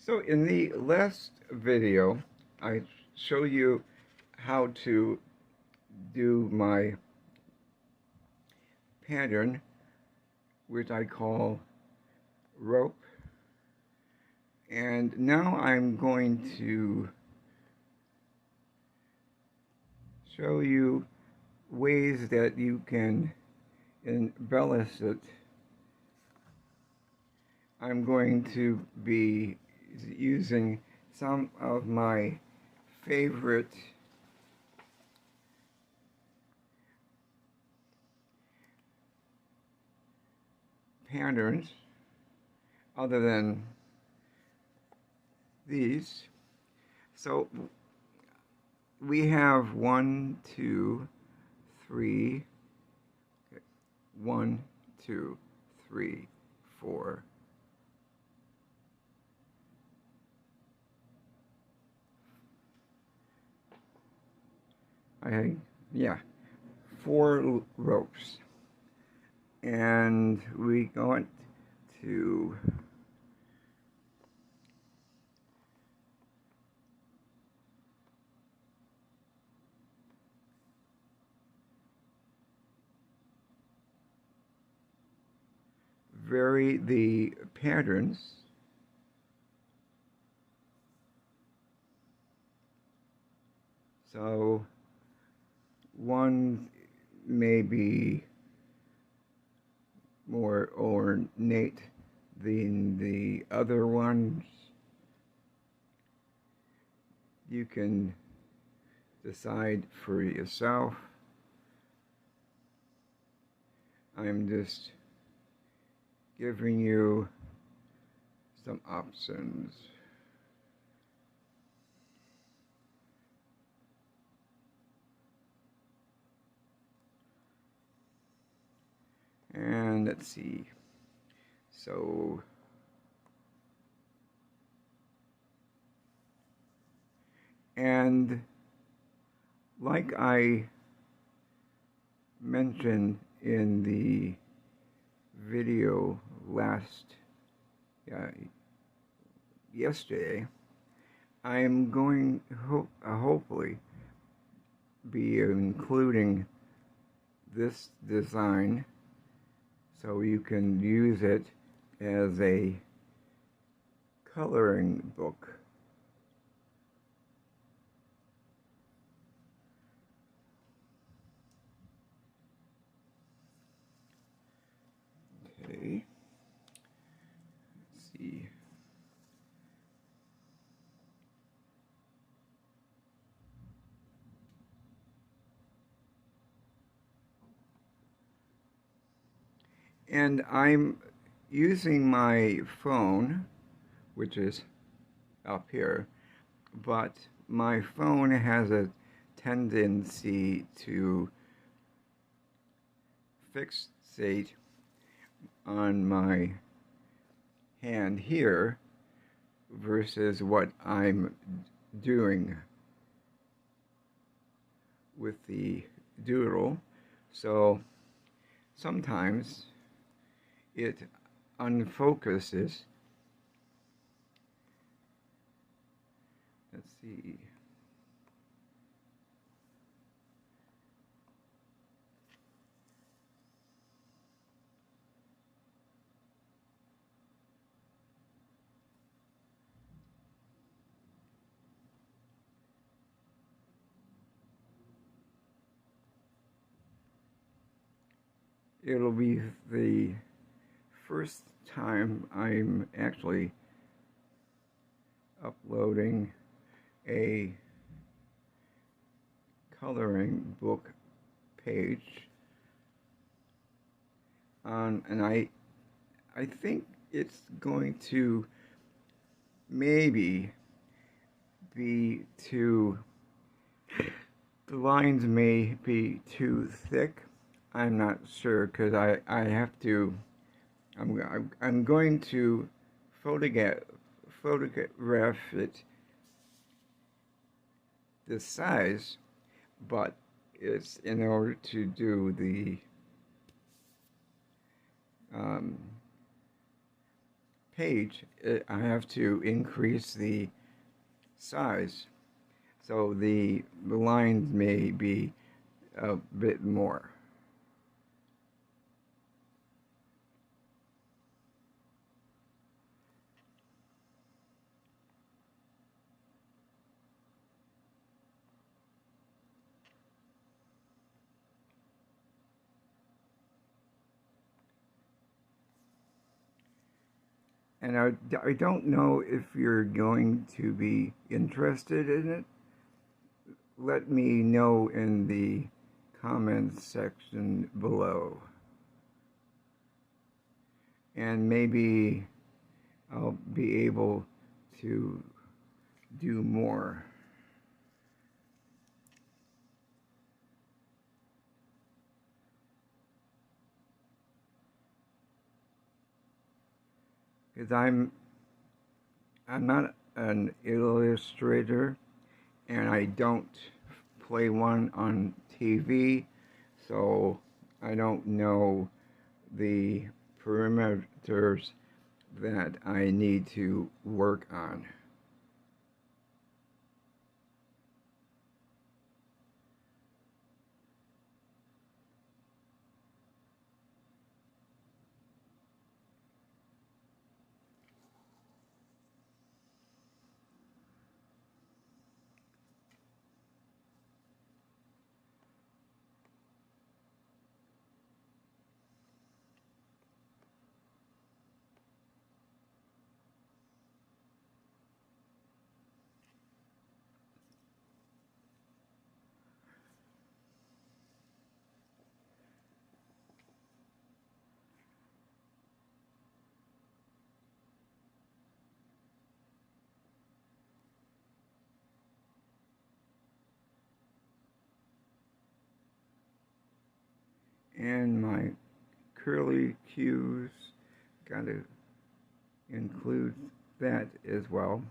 So in the last video, I showed you how to do my pattern, which I call rope. And now I'm going to show you ways that you can embellish it. I'm going to be using some of my favorite patterns other than these. So we have 1, 2, 3, 1, 2, 3, 4. Yeah, 4 ropes, and we want to vary the patterns. So one may be more ornate than the other ones. You can decide for yourself. I'm just giving you some options. And let's see. So and like I mentioned in the video yesterday, I am going hopefully be including this design so you can use it as a coloring book. Okay, let's see. And I'm using my phone, which is up here, but my phone has a tendency to fixate on my hand here versus what I'm doing with the doodle. So sometimes it unfocuses. Let's see. It'll be the first time I'm actually uploading a coloring book page and I think it's going to maybe be the lines may be too thick. I'm not sure because I have to. I'm going to photograph it this size, but it's in order to do the page, I have to increase the size, so the lines may be a bit more. And I don't know if you're going to be interested in it. Let me know in the comments section below. And maybe I'll be able to do more. Because I'm not an illustrator, and I don't play one on TV, so I don't know the parameters that I need to work on. And my curly cues, gotta include that as well.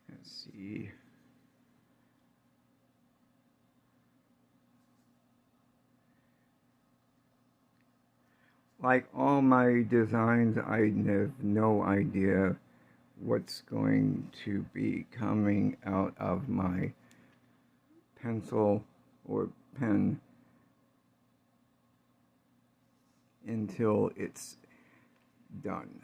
Let's see. Like all my designs, I have no idea what's going to be coming out of my pencil or pen until it's done.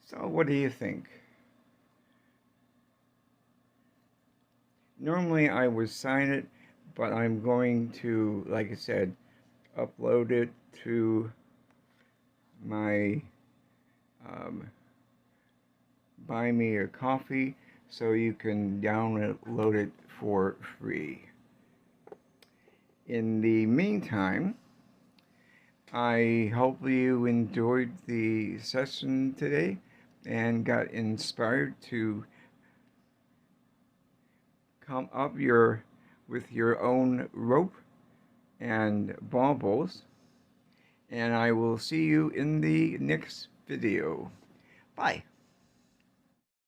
So what do you think? Normally I would sign it, but I'm going to, like I said, upload it to my Buy Me a Coffee so you can download it for free. In the meantime, I hope you enjoyed the session today and got inspired to come up with your own rope and baubles. And I will see you in the next video. Bye.